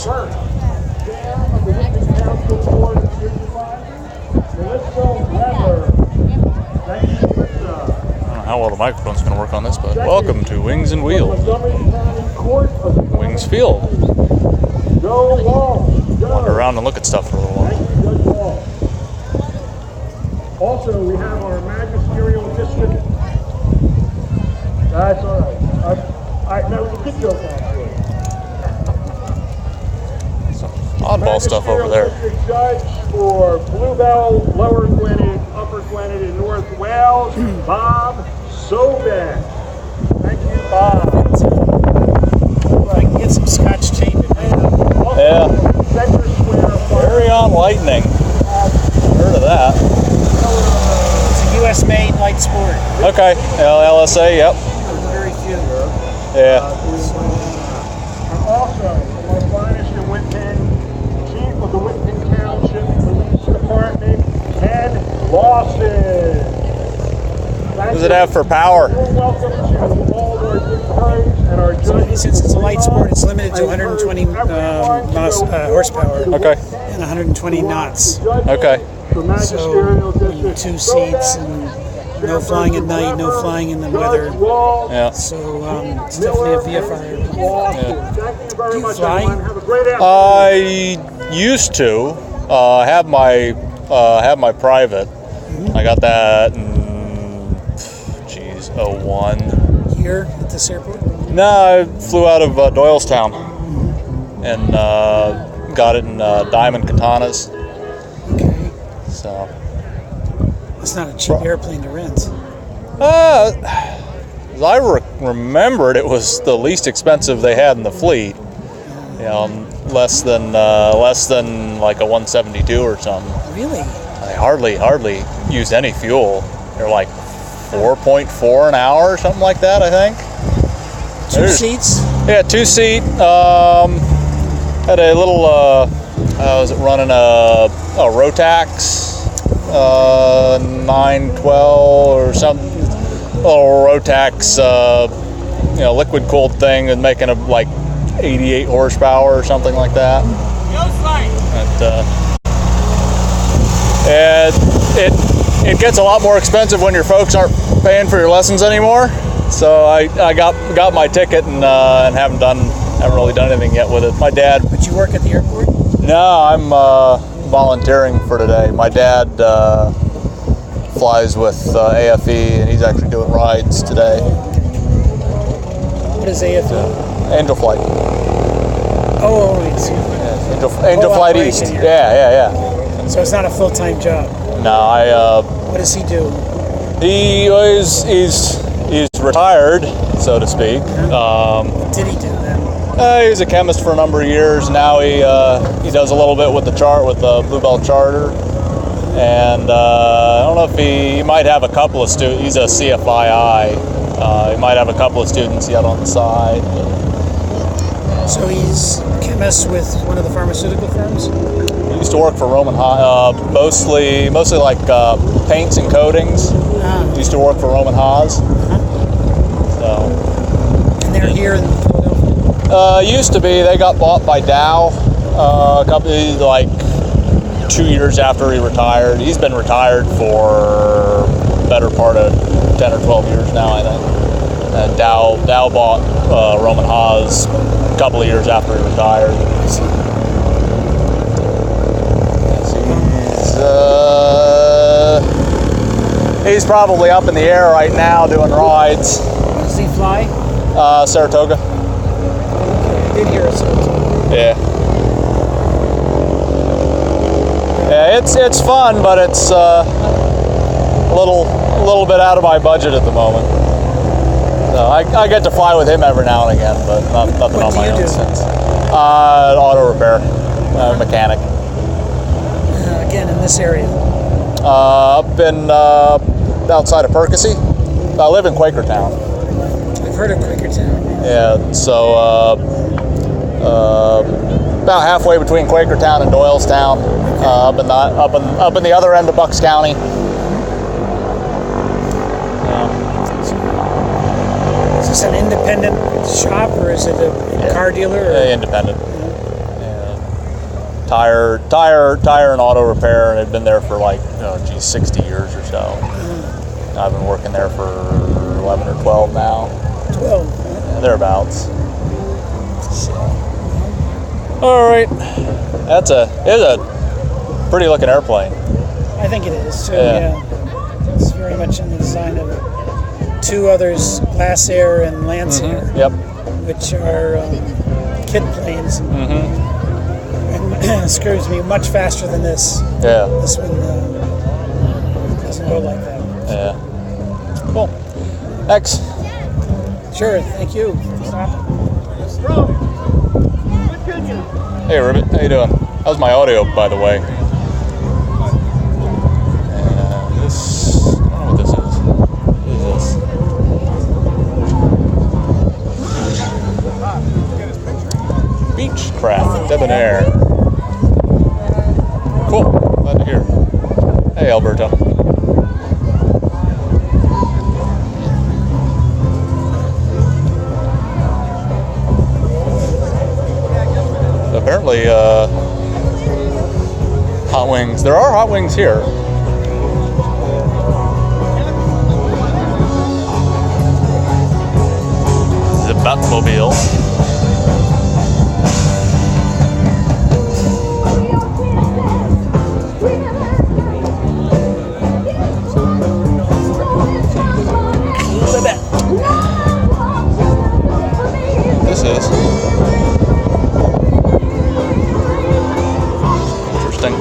First, Chair of the Whitman Council Board of Supervisors, Melissa Weber. Thank you, Melissa. I don't know how well the microphone's going to work on this, but welcome to Wings and Wheels. Wings Field. Joe Wall. Wander around and look at stuff for a little while. Thank you, Judge Wall. Also, we have our magisterial district. That's all right. That was a good joke, actually. Some oddball stuff over there. District Judge for Bluebell, Lower Gwynedd, Upper Gwynedd, and North Wales, Bob Sobek. Thank you, Bob. I can get some scotch tape in there. Yeah. Center Square. Very enlightening. Heard of that. It's a U.S.-made light sport. Okay. LSA, yep. Very few. Yeah. And also, our finest in Whitman, Chief of the Whitman Township Police Department, Ken Lawson. What does it have for power? You're welcome to all of our dignitaries and our judges. Since it's a light sport, it's limited to 120 horsepower Okay. and 120 knots. Okay. The magisterial So, district. 2 seats and no flying at night, no flying in the weather. Yeah. So it's definitely a VFR. Thank you very Do you much, fly? everyone. Have a great afternoon. I used to have my private. I got that in 01. Here at this airport? No, I flew out of Doylestown and got it in Diamond Katanas. Okay. So, It's not a cheap airplane to rent. as I remembered, it was the least expensive they had in the fleet. You know, less than like a 172 or something. Really? They hardly used any fuel. They're like 4.4 an hour or something like that, I think. 2 seats? Yeah, 2-seat. Had a little. Was it running a Rotax 912 or something? Little Rotax, liquid cooled thing, and making like 88 horsepower or something like that. It gets a lot more expensive when your folks aren't paying for your lessons anymore. So I got my ticket and haven't really done anything yet with it. My dad. But you work at the airport? No, I'm volunteering for today. My dad flies with AFE, and he's actually doing rides today. What is AFE? Angel Flight. Oh, it's Angel Flight operation East. here. Yeah. So it's not a full-time job. No, What does he do? he's retired, so to speak. What did he do then? He was a chemist for a number of years. Now he does a little bit with the Bluebell Charter, and I don't know if he might have a couple of students. He's a CFII. He might have a couple of students yet on the side. So he's a chemist with one of the pharmaceutical firms? He used to work for Roman Haas, mostly like paints and coatings. He used to work for Roman Haas. So. And they're here in Philadelphia? Used to be. They got bought by Dow a couple, like 2 years after he retired. He's been retired for the better part of 10 or 12 years now, I think. And Dow bought Roman Haas a couple of years after he retired. He's probably up in the air right now doing rides. Does he fly? Saratoga. I did hear it. Yeah. Yeah, it's fun, but it's a little bit out of my budget at the moment. So I get to fly with him every now and again, but nothing on my own since. Auto repair, mechanic. Again, in this area? Up in outside of Percy. I live in Quakertown. I've heard of Quakertown. Yeah, so about halfway between Quakertown and Doylestown, up in the other end of Bucks County. Is this an independent shop or is it a car dealer? Or? Independent. tire and auto repair, and had been there for like 60 years or so. I've been working there for 11 or 12 now. 12. Yeah, thereabouts. So, all right, it's a pretty looking airplane. I think it is too. Yeah. Yeah. It's very much in the design of two others, Glass Air and Lance Air, Yep. which are kit planes. And excuse me, much faster than this. Yeah. This one doesn't go like that. Yeah. Cool. X. Sure, thank you for stopping. Hey, Ribbit. How you doing? How's my audio, by the way? This. I don't know what this is. What is this? Beechcraft, Debonair. Cool. Glad to hear. Hey, Alberto. Apparently, hot wings. There are hot wings here. The Batmobile. This is interesting.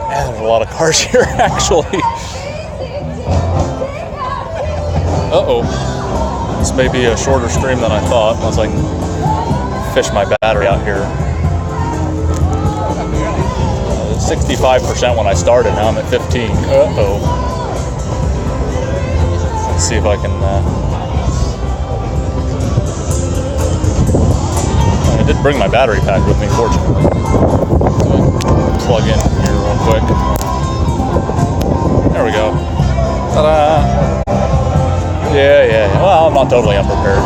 Yeah, there's a lot of cars here, actually. Uh-oh. This may be a shorter stream than I thought, once I can fish my battery out here. 65% when I started, now I'm at 15. Uh-oh. Let's see if I can... I did bring my battery pack with me, fortunately. Plug in here real quick. There we go. Ta-da! Yeah. Well, I'm not totally unprepared.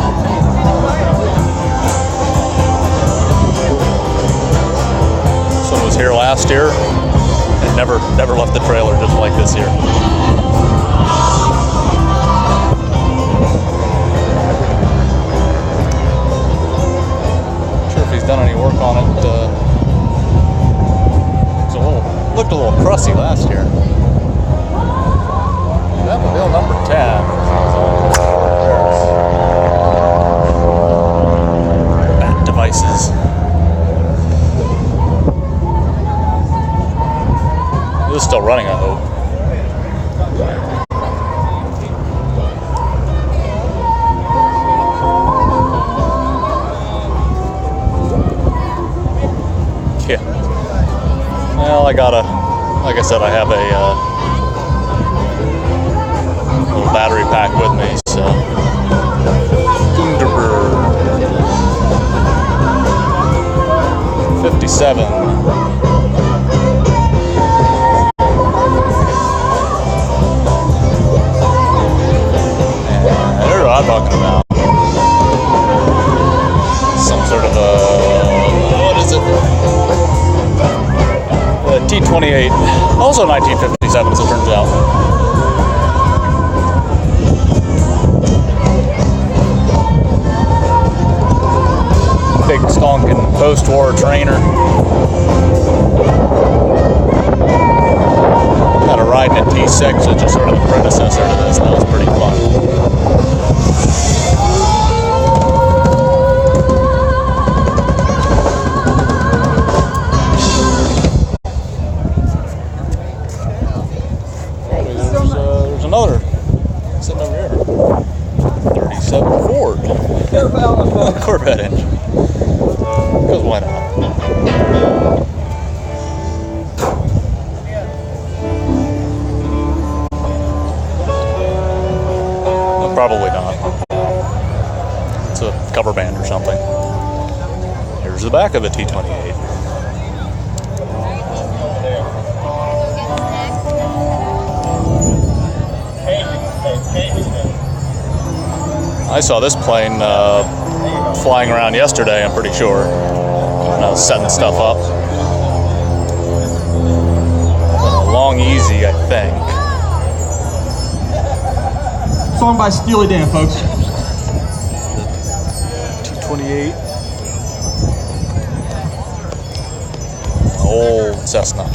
This one was here last year and never left the trailer, just like this here. Not sure if he's done any work on it. Looked a little crusty last year. Batmobile number 10. Bat devices. It was still running, I hope. Yeah. Well, like I said, I have a little battery pack with me, so. Thunderbird 57. And here's what I'm talking about. Some sort of what is it? T-28, also 1957 as it turns out. Big stonking post-war trainer. Got a riding at T6, which is sort of the predecessor to this. That was pretty fun. Another sitting over here. 37 Ford. Corvette engine. Because why not? Well, probably not. It's a cover band or something. Here's the back of the T-28. I saw this plane flying around yesterday, I'm pretty sure. And I was setting stuff up. Long Easy, I think. Song by Steely Dan, folks. T-28. Old Cessna.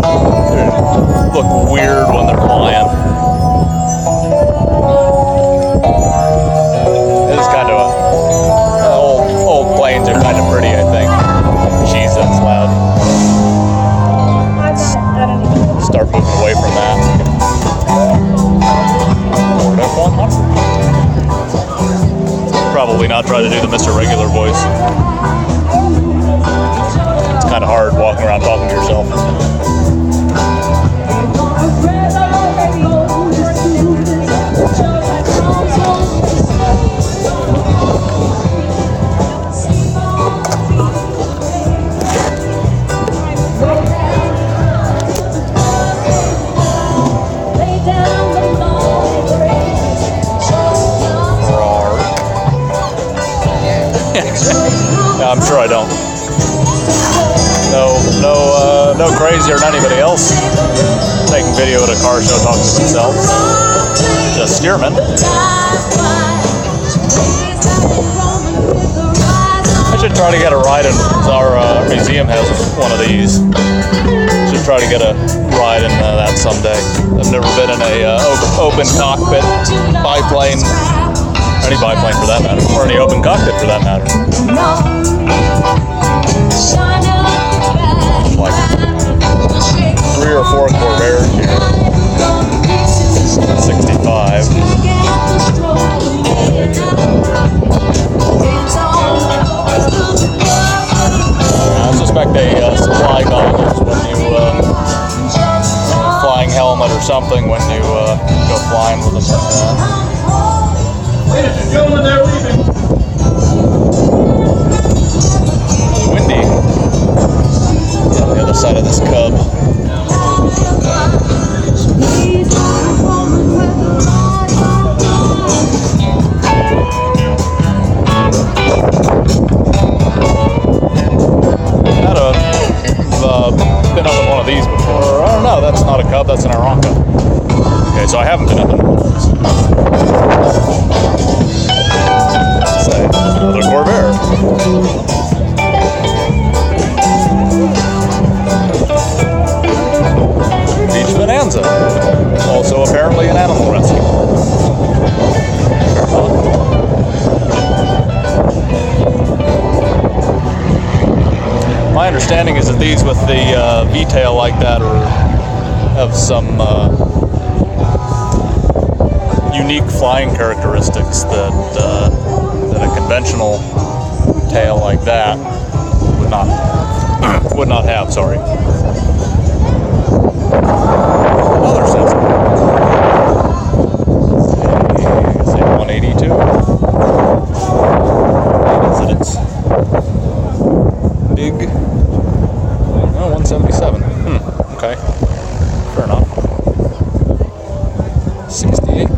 They look weird when they're flying. It's kind of old planes are kind of pretty, I think. Jeez, that's loud. Start moving away from that. Ford F-100. Probably not try to do the Mr. Regular voice. It's kind of hard walking around talking to yourself. No, I'm sure I don't. No crazier than anybody else taking video at a car show talking to themselves. Just Stearman. I should try to get a ride in. Our museum has one of these. Should try to get a ride in that someday. I've never been in a open cockpit biplane. Any biplane for that matter, or any open cockpit for that matter. Like 3 or 4 Corvairs here. 65. I suspect they supply goggles when you flying helmet or something when you go flying with them like that. Ladies and gentlemen, they're leaving. Windy. On the other side of this cub. I've been up in one of these before. I don't know, that's not a cub, that's an Aranca. Okay, so I haven't been up in one of those. Say, another Corvair. Beach Bonanza. Also apparently an animal rescue. My understanding is that these with the V-tail like that have some unique flying characteristics that a conventional tail like that would not have. Sorry. Another Cessna. Say 182. Is it its big? No, 177. Okay. Fair enough. 68.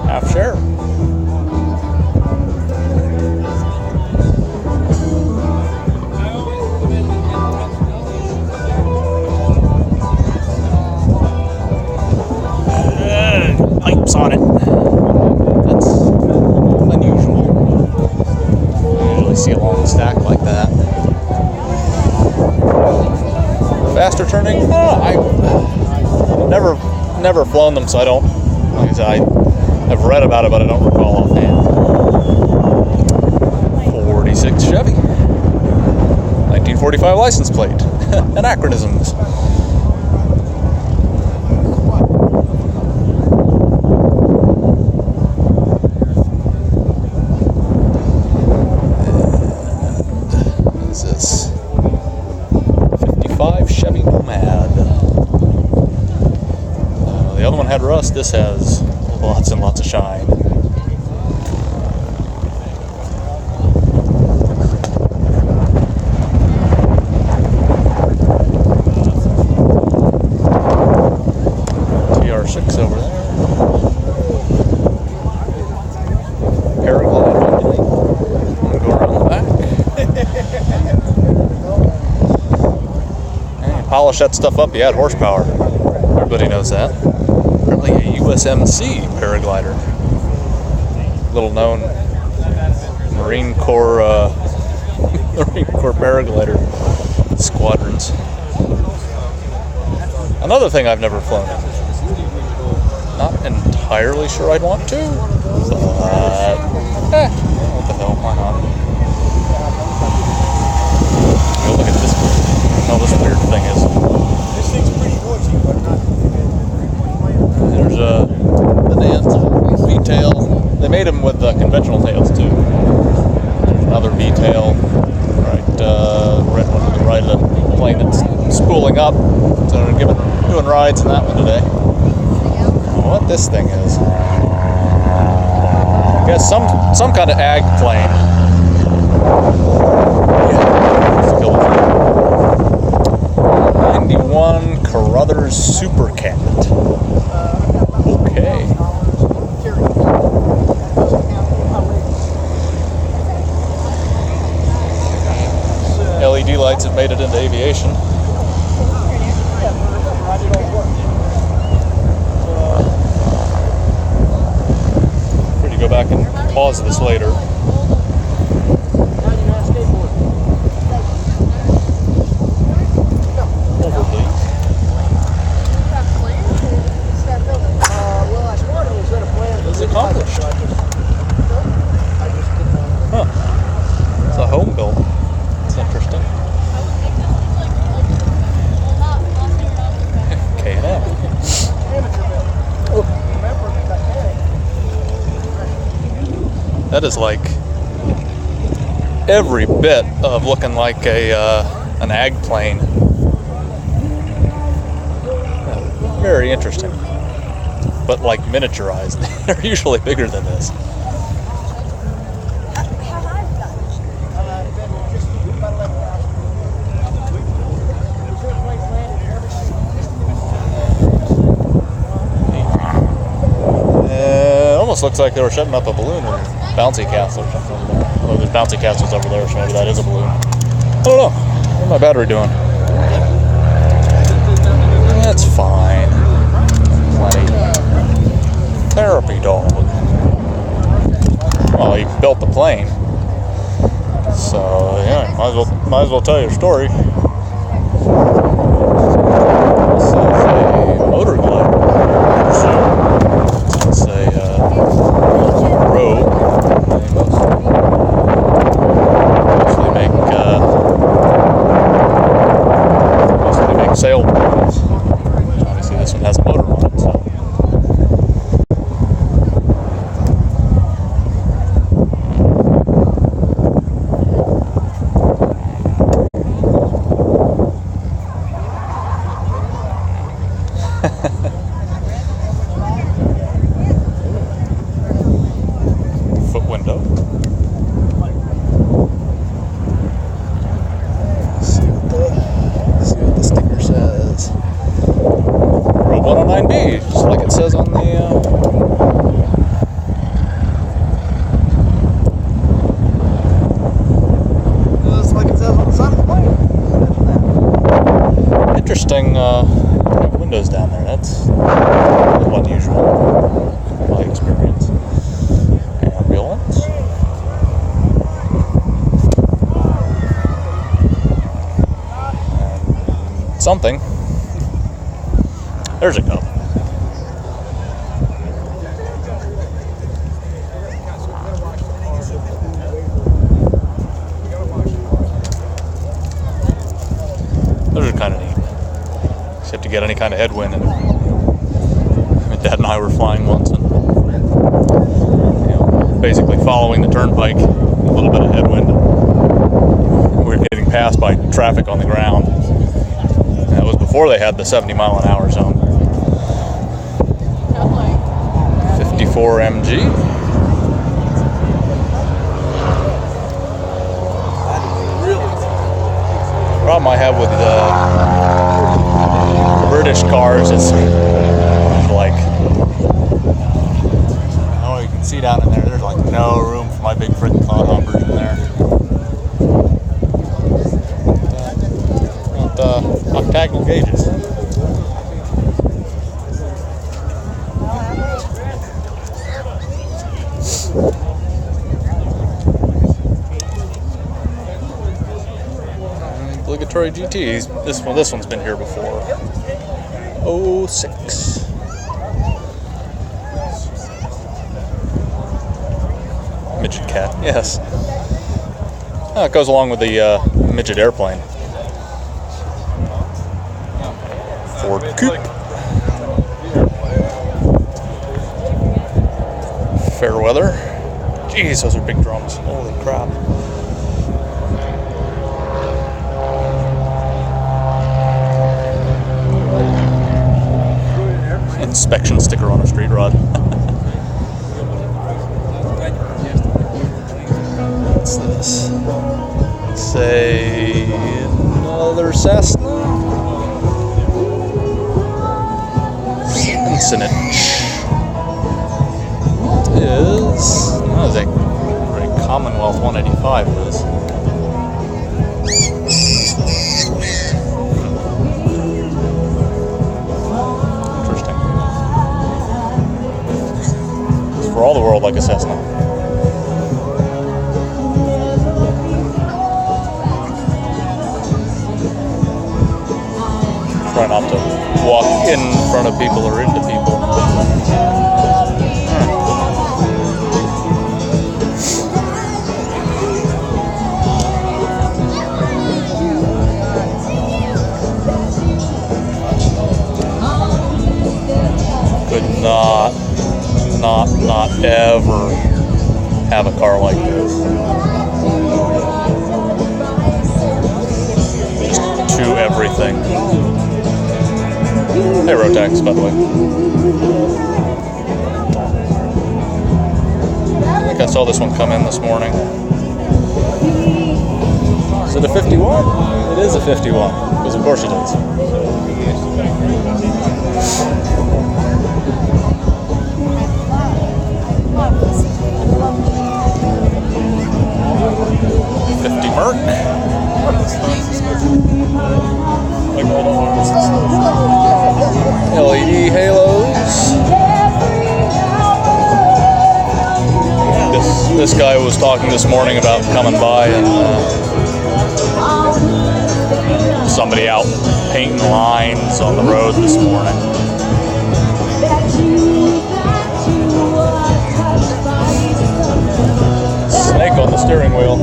Half share. Pipes on it. That's unusual. You usually see a long stack like that. Faster turning? I don't know. I've never flown them, so I don't. Like I said, I've read about it, but I don't recall offhand. 46 Chevy. 1945 license plate. Anachronisms. This 55 Chevy Nomad. The other one had rust. This has Lots and lots of shine. TR6 over there. Paraglide. I'm gonna go around the back. And you polish that stuff up, you add horsepower. Everybody knows that. Apparently a USMC paraglider. Little known Marine Corps paraglider squadrons. Another thing I've never flown in. Not entirely sure I'd want to, but what the hell, why not? Oh, look at this. Oh, this weird thing is. This thing's pretty noisy, but not. There's a Bonanza V-tail. They made them with conventional tails too. There's another V-tail, right, red one to the right of the plane that's spooling up. So they're doing rides in that one today. What this thing is? I guess some kind of ag plane. Yeah. 91 Carruthers Super Cat. Okay. LED lights have made it into aviation. Free to go back and pause this later. Over, please. It's accomplished. Huh. It's a home build. It's interesting. K&M. That is like every bit of looking like an ag plane. Very interesting. But like miniaturized. They're usually bigger than this. Almost looks like they were setting up a balloon or bouncy castle or something over there. Oh, there's bouncy castles over there, so maybe that is a balloon. I don't know. What's my battery doing? That's fine. Plenty. Therapy dog. Well, he built the plane. So, yeah, might as well tell you a story. This is a motor glider. So, it's a Rogue. They mostly make sailboats. Obviously, this one has a motor on it, so. Foot window. See what the sticker says. Road 109B, just like it says on the. Just like it says on the side of the plane. Interesting windows down there. That's a little unusual in my experience. Ambulance. And something. There's a cup. Those are kind of neat. Except to get any kind of headwind. And my dad and I were flying once, and basically following the turnpike, a little bit of headwind. We were getting passed by traffic on the ground. And that was before they had the 70-mile-an-hour zone. 50 4MG. Problem I have with the British cars is like, oh, you can see down in there, there's like no room for my big freaking cloud hoppers in there. Not octagonal gauges. Obligatory GTs. This one's been here before. 06. Midget cat. Yes. It goes along with the midget airplane. Ford Coupe. Fairweather. Jeez, those are big drums. Holy crap. Inspection sticker on a street rod. What's this? Say another Cessna. Incident is a very Commonwealth 185 is. Interesting. It's for all the world like a Cessna. Try not to walk in front of people or into people. Could not ever have a car like this. Just to everything. Hey, Rotax, by the way. I think I saw this one come in this morning. Is it a 51? It is a 51, because of course it is. Merc. LED halos. This guy was talking this morning about coming by and somebody out painting lines on the road this morning. Snake on the steering wheel.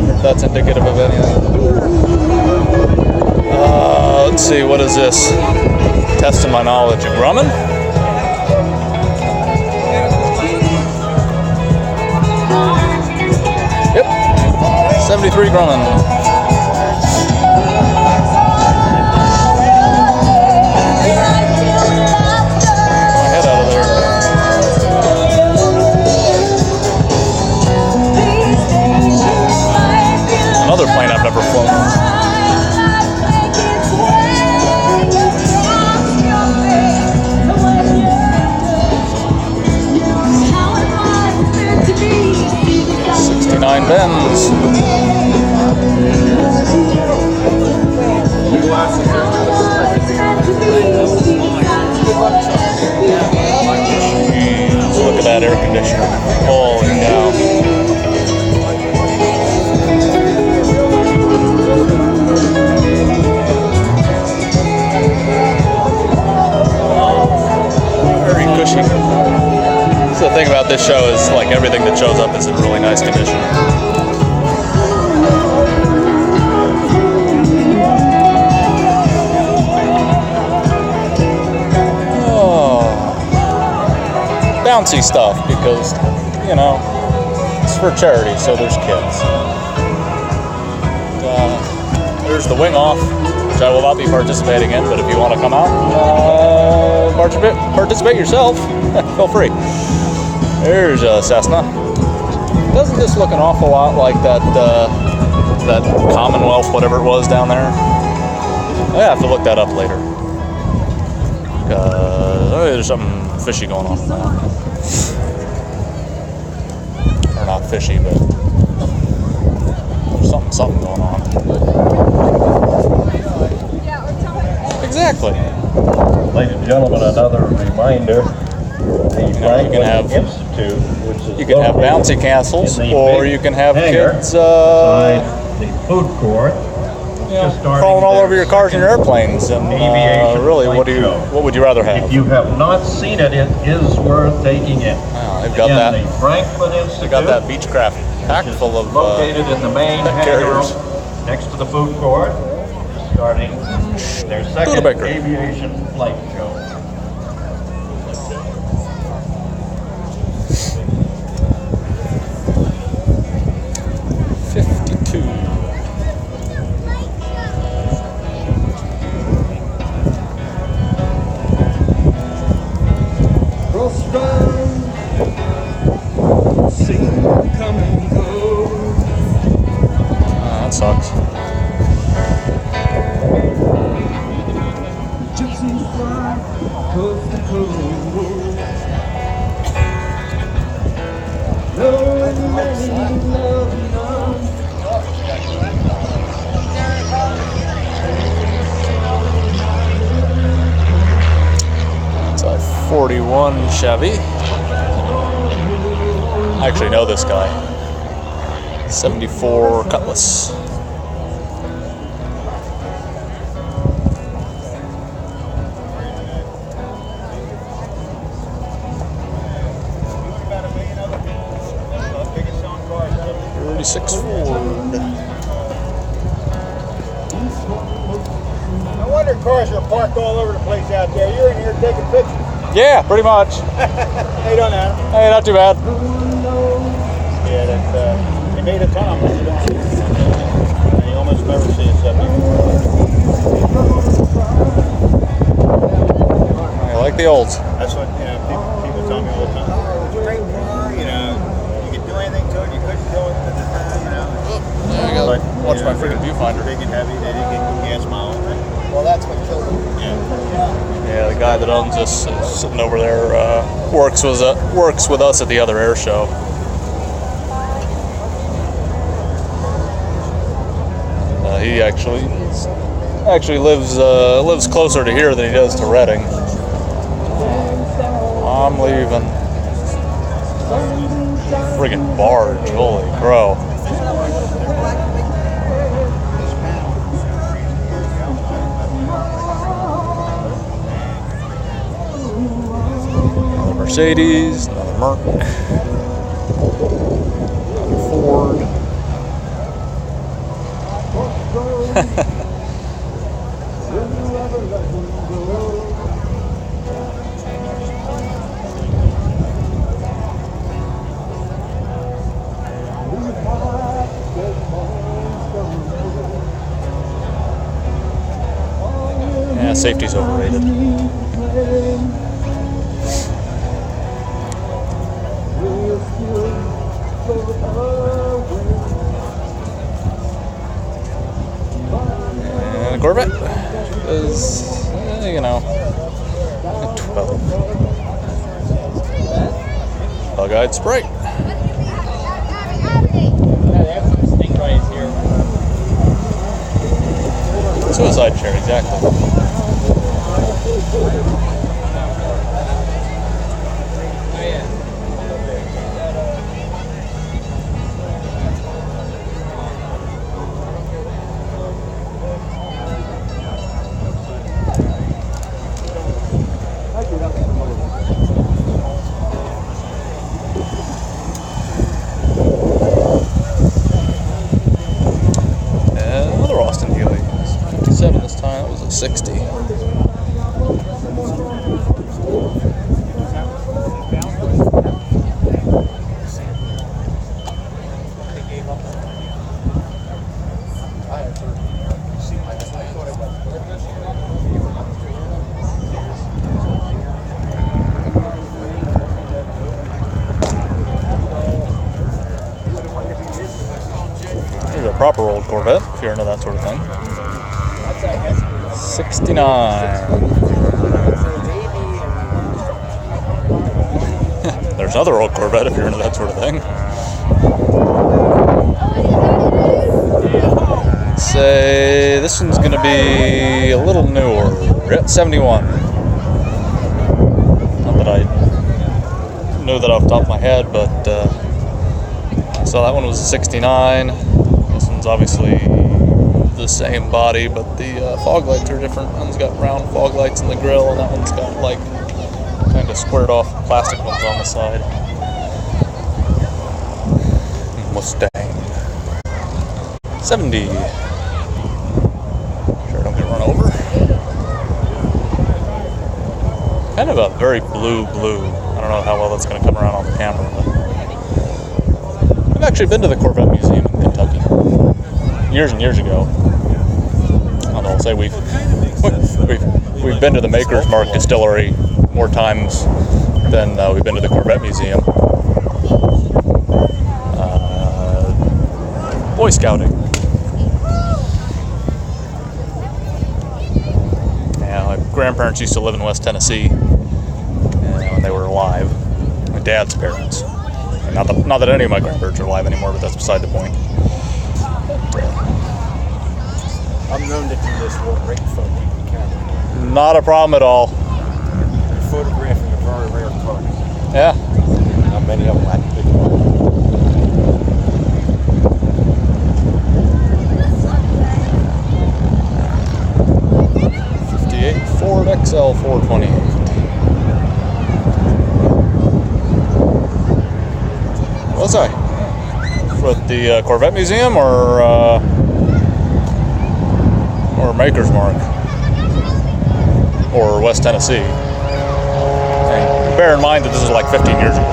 If that's indicative of anything. Let's see, what is this? Testing my knowledge. A Grumman? Yep. 73 Grumman. My head out of there. Another plane I've never flown. Benz. Jeez, look at that air conditioner. Holy cow. Very cushy. So the thing about this show is like everything that shows up is in really nice condition. Bouncy stuff because, you know, it's for charity, so there's kids. There's the wing off, which I will not be participating in, but if you want to come out, participate yourself, feel free. There's a Cessna. Doesn't this look an awful lot like that that Commonwealth, whatever it was down there? I have to look that up later. There's something fishy going on now. Or not fishy, but there's something going on. Exactly. Ladies and gentlemen, another reminder. The Franklin Institute, which is you can have bouncy castles, in the or big you can have hangar kids beside the food court. Just starting crawling all their over your cars and your airplanes. And aviation really, flight show. what would you rather have? If you have not seen it, it is worth taking in. Wow, they've got Again, that. The Franklin Institute. They got that Beechcraft packed full of located in the main hangar carriers. next to the food court, starting their second Studebaker. aviation flight show. That sucks. It's a 41 Chevy. I actually know this guy. 74 Cutlass. '36 Ford. No wonder cars are parked all over the place out there. You're in here taking pictures. Yeah, pretty much. Hey, don't know. Hey, not too bad. Yeah, that's, they made a ton of them. And you almost never see a 74. I like the olds. That's what, you know, people tell me all the time. Oh, it's a great car, you know. You could do anything to it, you couldn't do it, you know. Yeah, I gotta watch my freaking viewfinder. Big and heavy, they didn't get gas miles. Well, that's what killed him. Yeah. Yeah, the guy that owns this is sitting over there works with us at the other air show. He actually lives closer to here than he does to Reading. I'm leaving. Friggin' barge, holy crow. Another Mercedes, another Merc, another Ford. Yeah, safety's overrated. And a Corvette is, you know, a 12. Bug-eyed Sprite. Suicide chair, exactly. And another Austin Healey. 57 this time, that was a 60. proper old Corvette, if you're into that sort of thing. 69. There's another old Corvette if you're into that sort of thing. Let's say this one's going to be a little newer. Yep, 71. Not that I know that off the top of my head, but so that one was a 69. This one's obviously the same body, but the fog lights are different. One's got round fog lights in the grill, and that one's got like kind of squared off plastic ones on the side. Mustang 70. Sure I don't get run over. Kind of a very blue. I don't know how well that's going to come around on the camera, but I've actually been to the Corvette Museum in Kentucky years and years ago. And I'll say we've been to the Maker's Mark Distillery more times than we've been to the Corvette Museum. Boy Scouting. Yeah, my grandparents used to live in West Tennessee when they were alive. My dad's parents. And not that any of my grandparents are alive anymore, but that's beside the point. I'm known to do this real great photo camera. Not a problem at all. Photographing a very rare car. Yeah. Not many of them like big ones. Ford XL 428. What was I? With the Corvette Museum or Maker's Mark or West Tennessee? And bear in mind that this is like 15 years ago,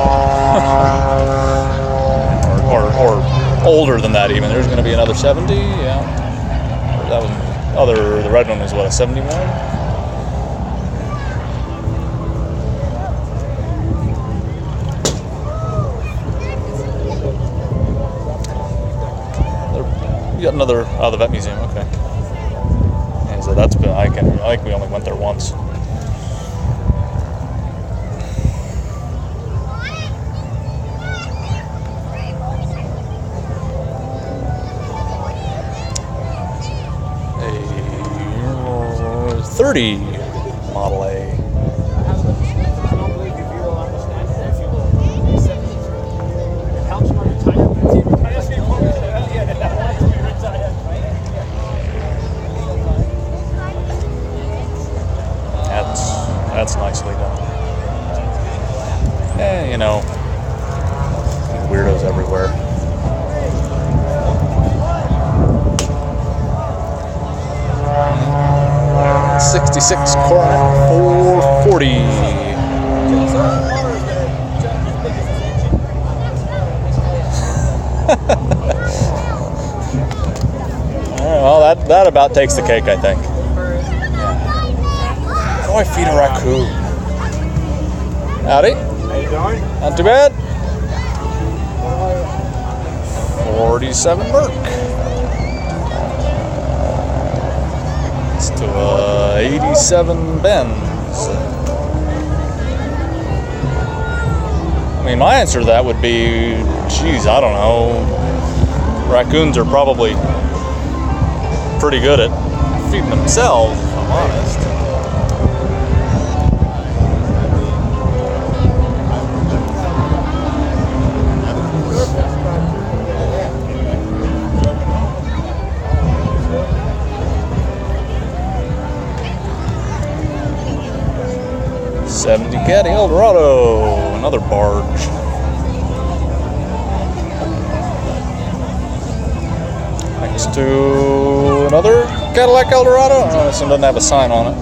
or older than that even. There's going to be another 70. Yeah, that was the red one was what, a 71. You got another the Vet Museum, okay. And so that's been I think we only went there once. A 30 Model A. That's nicely done. Yeah, you know, weirdos everywhere. '66 Coronet 440. Well, that about takes the cake, I think. Oh, I feed a raccoon. Howdy. How you doing? Not too bad. 47 Merc. It's to a 87 Benz. I mean, my answer to that would be, geez, I don't know. Raccoons are probably pretty good at feeding themselves, if I'm honest. '70 Caddy Eldorado, another barge. Next to another Cadillac Eldorado. Oh, this one doesn't have a sign on it.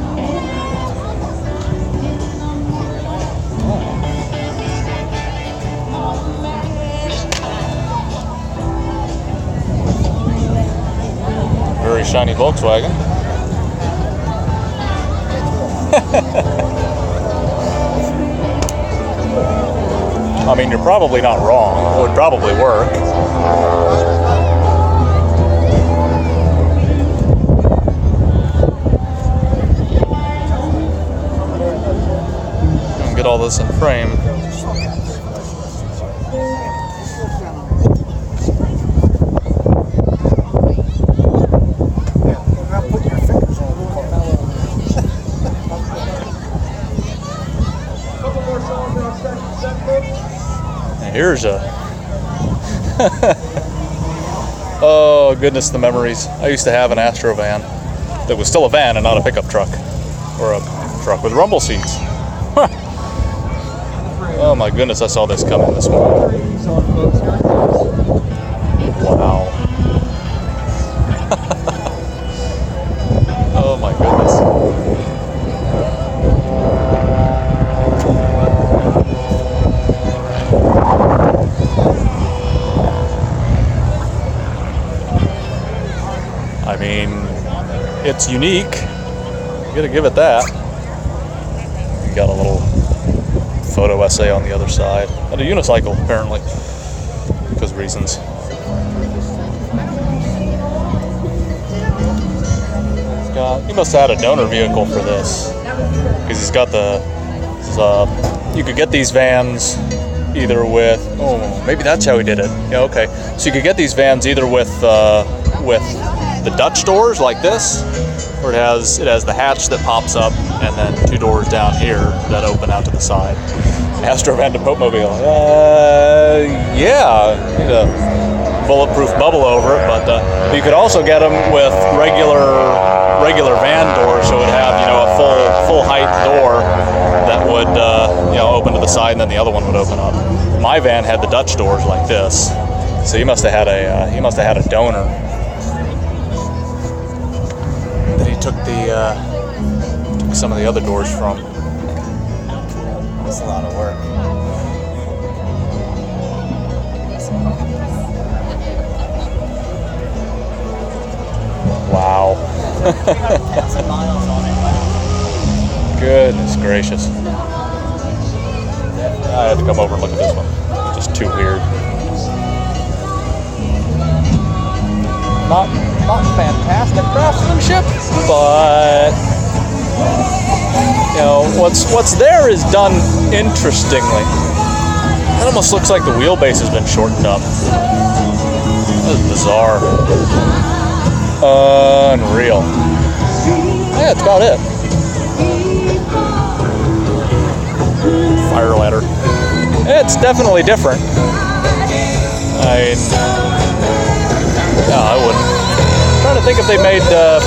Very shiny Volkswagen. I mean, you're probably not wrong. It would probably work. this in frame. And here's a oh goodness, the memories. I used to have an Astro van that was still a van and not a pickup truck or a truck with rumble seats. Oh my goodness, I saw this coming this morning. Wow. Oh my goodness. I mean, it's unique. You gotta give it that. You got a little photo essay on the other side. And a unicycle, apparently, because of reasons. He must have had a donor vehicle for this. Because he's got the... you could get these vans either with... Oh, maybe that's how he did it. Yeah, okay. So you could get these vans either with the Dutch doors like this, or it has the hatch that pops up and then two doors down here that open out to the side. Astro van to Popemobile. Yeah, need a bulletproof bubble over it, but you could also get them with regular van doors, so it would have a full height door that would open to the side, and then the other one would open up. My van had the Dutch doors like this, so he must have had a donor. Took some of the other doors from. That's a lot of work. Wow. Goodness gracious. I had to come over and look at this one. It's just too weird. Not fantastic craftsmanship, but what's there is done interestingly. It almost looks like the wheelbase has been shortened up. This is bizarre. Unreal. Yeah, that's about it. Fire ladder. It's definitely different. I wouldn't. I'm trying to think if they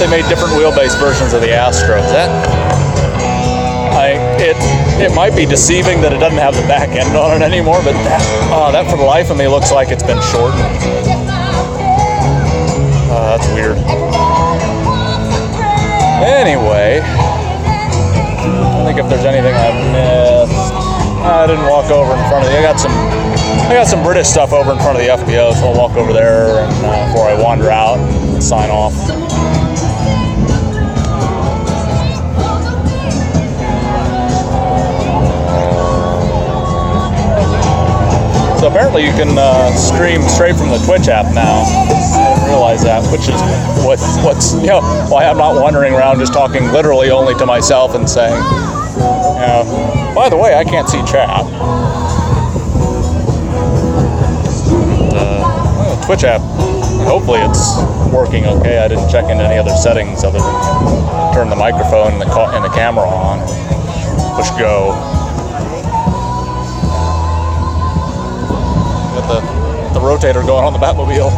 made different wheelbase versions of the Astro. It might be deceiving that it doesn't have the back end on it anymore, but that for the life of me looks like it's been shortened. That's weird. Anyway, I think if there's anything I missed, I didn't walk over in front of I got some British stuff over in front of the FBO, so I'll walk over there and before I wander out and sign off. So apparently you can stream straight from the Twitch app now. I didn't realize that, which is what's why I'm not wandering around just talking literally only to myself and saying, by the way, I can't see chat. The Twitch app, hopefully it's working okay. I didn't check into any other settings other than turn the microphone and the camera on, push go. Got the rotator going on the Batmobile.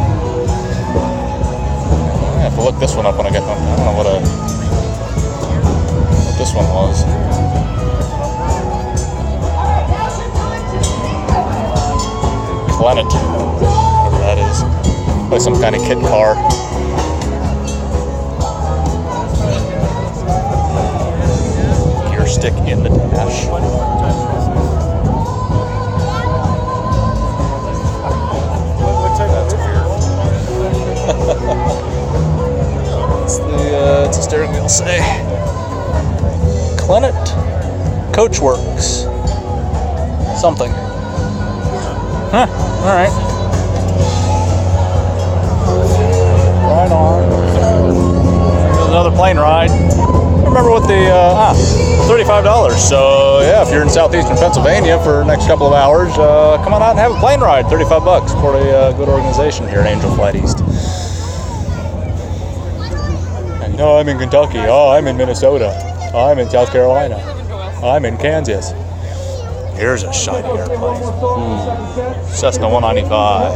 I have to look this one up when I get home. I don't know what this one was. Planet, whatever that is. Like some kind of kit car. Gear stick in the dash. That's weird. What's the steering wheel say? Clenet Coachworks. Something. Huh, alright. Right on. There's another plane ride. I remember what the, $35. So yeah, if you're in southeastern Pennsylvania for the next couple of hours, come on out and have a plane ride. $35 for a good organization here at Angel Flight East. And, no, I'm in Kentucky. Oh, I'm in Minnesota. Oh, I'm in South Carolina. I'm in Kansas. Here's a shiny airplane. Cessna 195.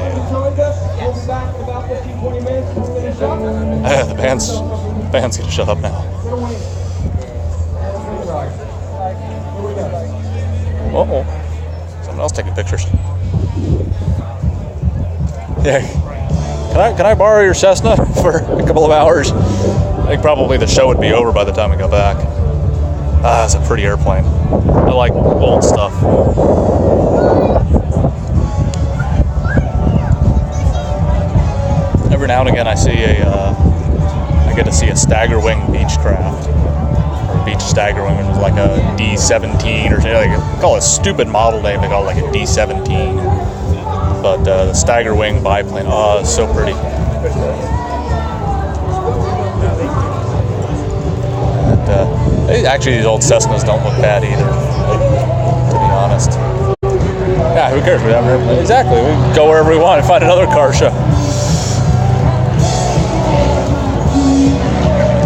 The band's gonna shut up now. Uh-oh. Someone else taking pictures. Yeah. Can I borrow your Cessna for a couple of hours? I think probably the show would be over by the time we got back. Ah, it's a pretty airplane. I like old stuff. Every now and again I get to see a Staggerwing Beechcraft. Beach Staggerwing, which is like a D17 or something. Like, they call it a stupid model name. They call it like a D17. But the Staggerwing biplane, oh, it's so pretty. And actually, these old Cessnas don't look bad either, to be honest. Yeah, who cares? Exactly. We can go wherever we want and find another car show.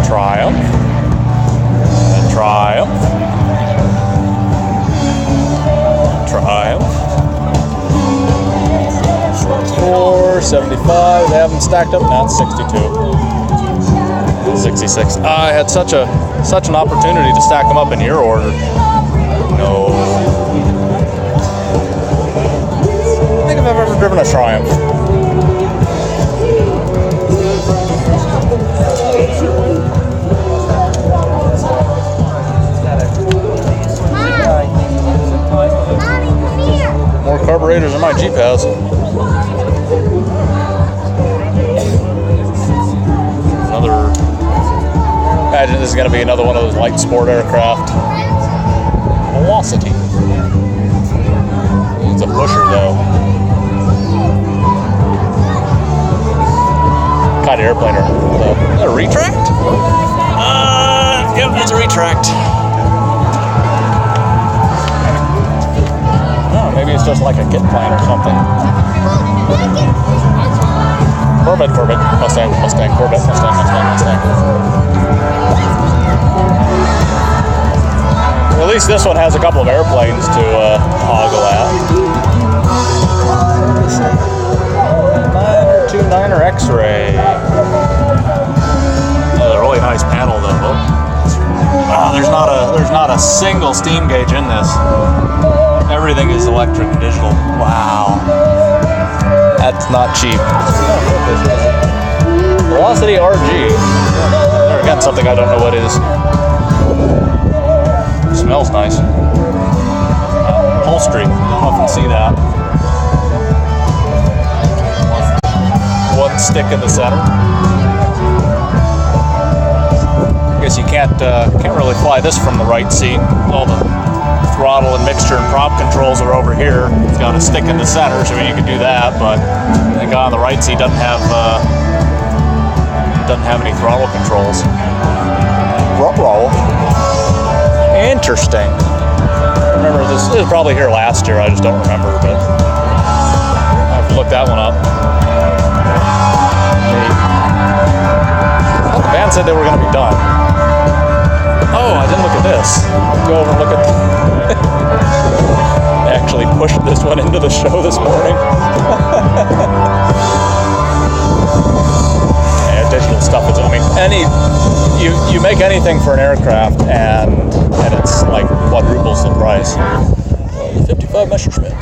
Triumph. Triumph. 475. They have them stacked up. Now it's 62. 66. I had such an opportunity to stack them up in your order. No. I don't think I've ever driven a Triumph. More carburetors than my Jeep has. Imagine this is going to be another one of those light sport aircraft. Velocity. It's a pusher though. What kind of airplane is that? A retract? Yep, it's a retract. Maybe it's just like a kit plane or something. Corvette, Mustang, Corvette, Mustang. At least this one has a couple of airplanes to ogle at. 9er X-Ray. A really nice panel though. There's not a single steam gauge in this. Everything is electric and digital. Wow. That's not cheap. Velocity RG. There again, something I don't know what is. Smells nice. Upholstery. Don't often see that. One stick in the center. I guess you can't really fly this from the right seat. All the throttle and mixture and prop controls are over here. It's got a stick in the center, so you can do that. But the guy on the right seat doesn't have any throttle controls. Interesting. I remember this was probably here last year. I just don't remember, but I have to look that one up. The band said they were going to be done. Oh, I didn't look at this. Go over and look at. I actually pushed this one into the show this morning. Yeah, digital stuff is. I mean, you make anything for an aircraft, and it's like quadruples the price. 55 Messerschmitt.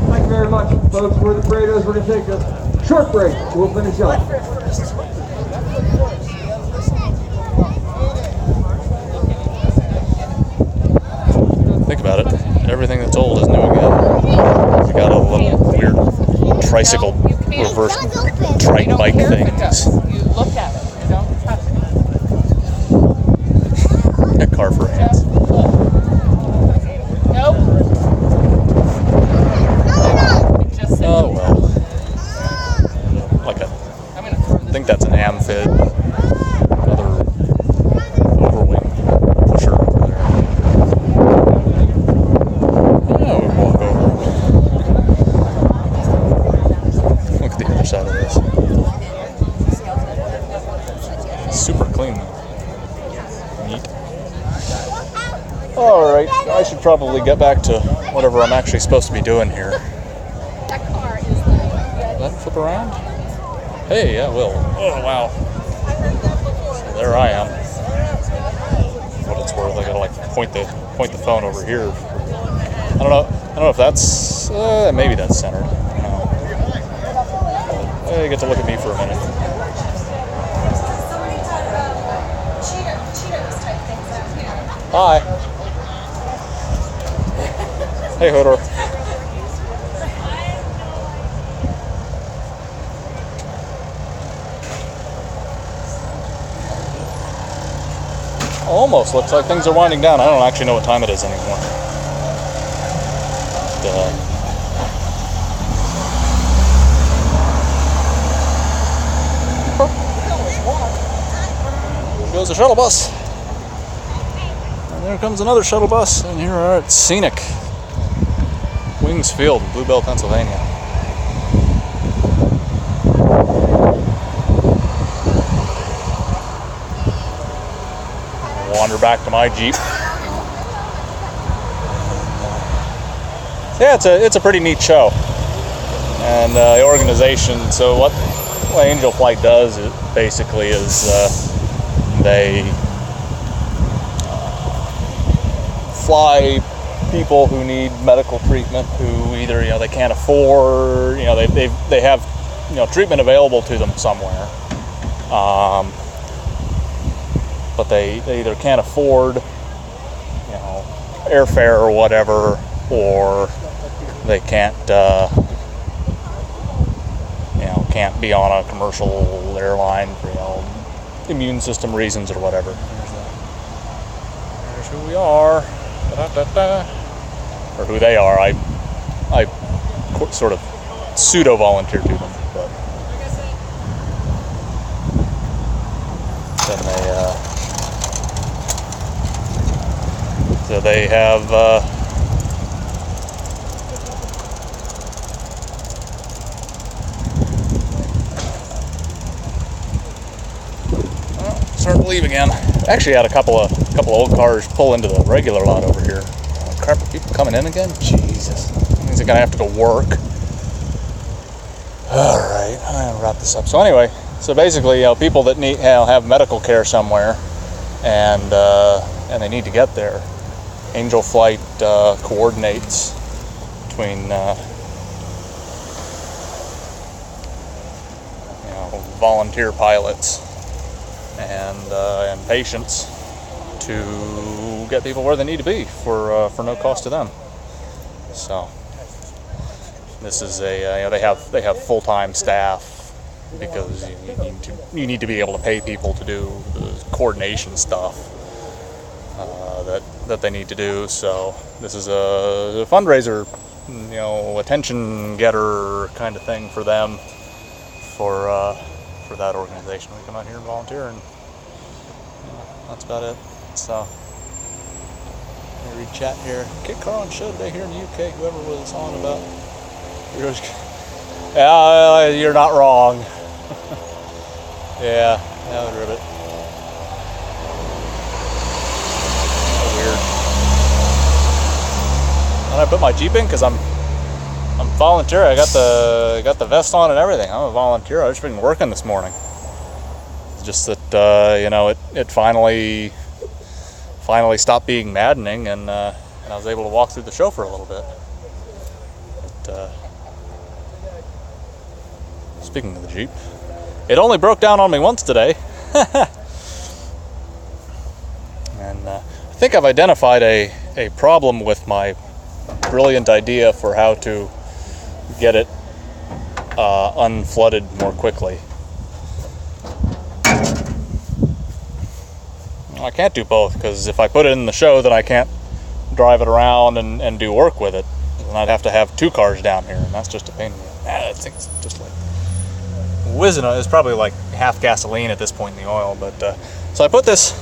Thank you very much, folks. We're the Brados. We're going to take a short break. We'll finish up. Think about it. Everything that's old is new again. We got a little weird tricycle reverse trike bike things. You look at it. You don't touch it. A car for hands. Nope. Oh well. Like I think that's an amphib. Another overwing. Super clean. Neat. Alright, I should probably get back to whatever I'm actually supposed to be doing here. That car is the red. Let flip around? Hey, yeah, will. Oh, wow. So there I am. For what it's worth, I gotta like point the phone over here. I don't know if that's maybe that's centered. You get to look at me for a minute. Hi. Hey, Hodor. Almost looks like things are winding down. I don't actually know what time it is anymore. There goes the shuttle bus. And there comes another shuttle bus. And here we are at Scenic Wings Field in Blue Bell, Pennsylvania. Wander back to my Jeep. So yeah, it's a pretty neat show. And the organization, so what Angel Flight does basically is they fly people who need medical treatment, who either they can't afford, they have treatment available to them somewhere, but they either can't afford airfare or whatever, or they can't can't be on a commercial airline for immune system reasons or whatever. There's who we are. Da-da-da-da. Or who they are. I sort of pseudo volunteer to them, but then they have starting to leave again. Actually had a couple of old cars pull into the regular lot over here. Oh, crap, are people coming in again? Jesus. That means they're gonna have to go work. Alright, I'll wrap this up. So anyway, so basically, people that need have medical care somewhere and they need to get there. Angel Flight coordinates between volunteer pilots and patients to get people where they need to be for no cost to them. So this is they have full-time staff because you need to be able to pay people to do the coordination stuff that they need to do. So this is a fundraiser, attention getter kind of thing for them for that organization. We come out here and volunteer, and that's about it. So let me read chat here. Kit Car on show today here in the UK. Whoever was on about, you're not wrong. yeah, ribbit. Weird. And I put my Jeep in because I'm volunteer. I got the vest on and everything. I'm a volunteer. I've just been working this morning. It's just that it finally stopped being maddening, and I was able to walk through the show for a little bit. But, speaking of the Jeep, it only broke down on me once today. And I think I've identified a problem with my brilliant idea for how to get it unflooded more quickly. I can't do both, because if I put it in the show, then I can't drive it around and do work with it. And I'd have to have 2 cars down here, and that's just a pain in the ass. I think it's just like whizzing. It's probably like half gasoline at this point in the oil. But so I put this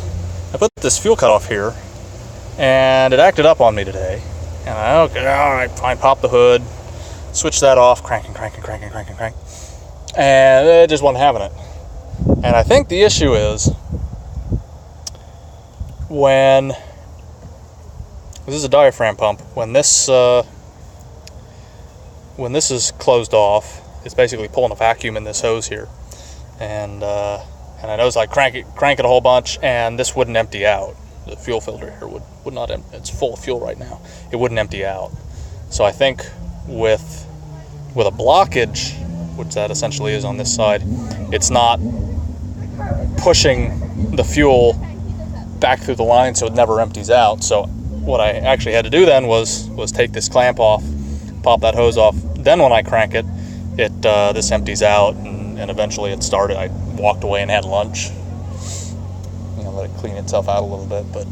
fuel cutoff here, and it acted up on me today. And I pop the hood, switch that off, crank, and it just wasn't having it. And I think the issue is when this is a diaphragm pump. When this is closed off, it's basically pulling a vacuum in this hose here, and I noticed I crank it a whole bunch, and this wouldn't empty out. The fuel filter here would not empty. It's full of fuel right now. It wouldn't empty out. So I think with a blockage, which that essentially is on this side, it's not pushing the fuel back through the line, so it never empties out. So what I actually had to do then was take this clamp off, pop that hose off. Then when I crank it, this empties out, and eventually it started. I walked away and had lunch. Let it clean itself out a little bit, but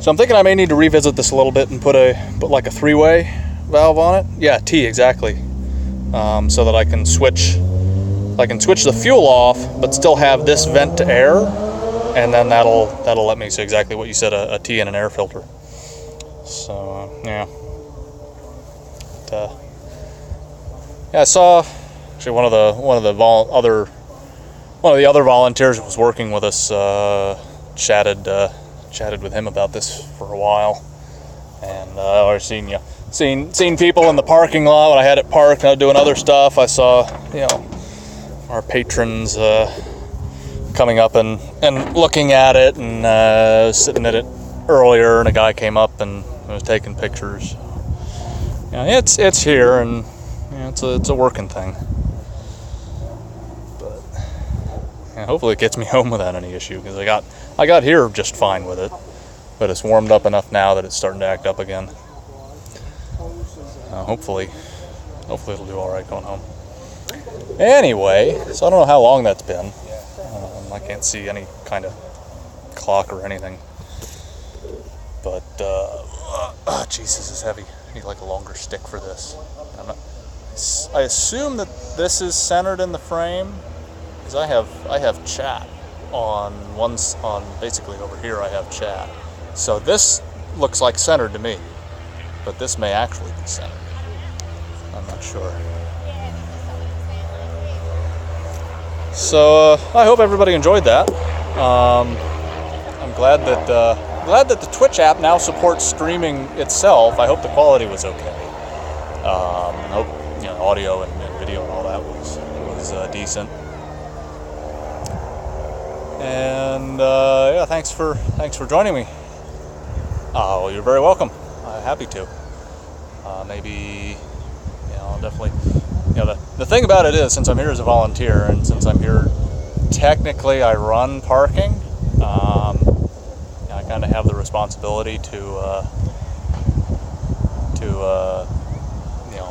so I'm thinking I may need to revisit this a little bit and put like a 3-way valve on it. Yeah, T exactly, so that I can switch the fuel off, but still have this vent to air, and then that'll let me see exactly what you said, a T and an air filter. So yeah. Yeah, I saw actually one of the other volunteers who was working with us chatted with him about this for a while, and I've seen people in the parking lot when I had it parked doing other stuff. I saw our patrons coming up and looking at it, and sitting at it earlier, and a guy came up and was taking pictures. It's here, and it's a working thing. Hopefully it gets me home without any issue, because I got here just fine with it, but it's warmed up enough now that it's starting to act up again. Hopefully it'll do all right going home. Anyway, so I don't know how long that's been. I can't see any kind of clock or anything, but Jesus, this is heavy. I need like a longer stick for this. I assume that this is centered in the frame, because I have chat on basically over here. I have chat, so this looks like centered to me, but this may actually be centered. I'm not sure. So I hope everybody enjoyed that. I'm glad that the Twitch app now supports streaming itself. I hope the quality was okay. I hope audio and video and all that was decent. And yeah, thanks for joining me. Oh, you're very welcome. Happy to. Maybe, definitely. The thing about it is, since I'm here as a volunteer, and since I'm here, technically I run parking. I kind of have the responsibility to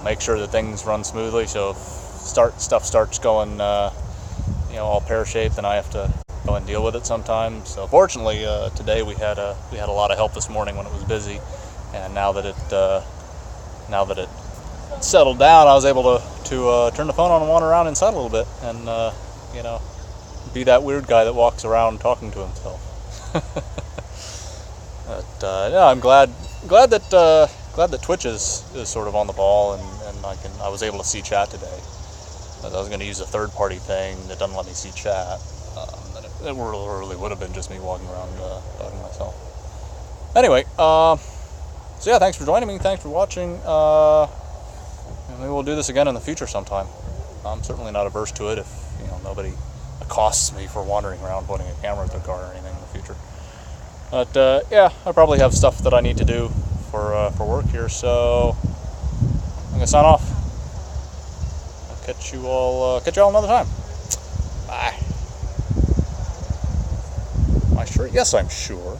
make sure that things run smoothly. So if stuff starts going, all pear-shaped, then I have to go and deal with it sometimes. So fortunately, today we had a lot of help this morning when it was busy, and now that it settled down, I was able to turn the phone on and wander around inside a little bit, and be that weird guy that walks around talking to himself. But yeah, I'm glad that Twitch is sort of on the ball, and I was able to see chat today. I was going to use a third-party thing that doesn't let me see chat. It really would have been just me walking around talking to myself. Anyway, so yeah, thanks for joining me. Thanks for watching. Maybe we'll do this again in the future sometime. I'm certainly not averse to it if nobody accosts me for wandering around pointing a camera at their car or anything in the future. But yeah, I probably have stuff that I need to do for work here, so I'm gonna sign off. I'll catch you all another time. Bye. Am I sure? Yes, I'm sure.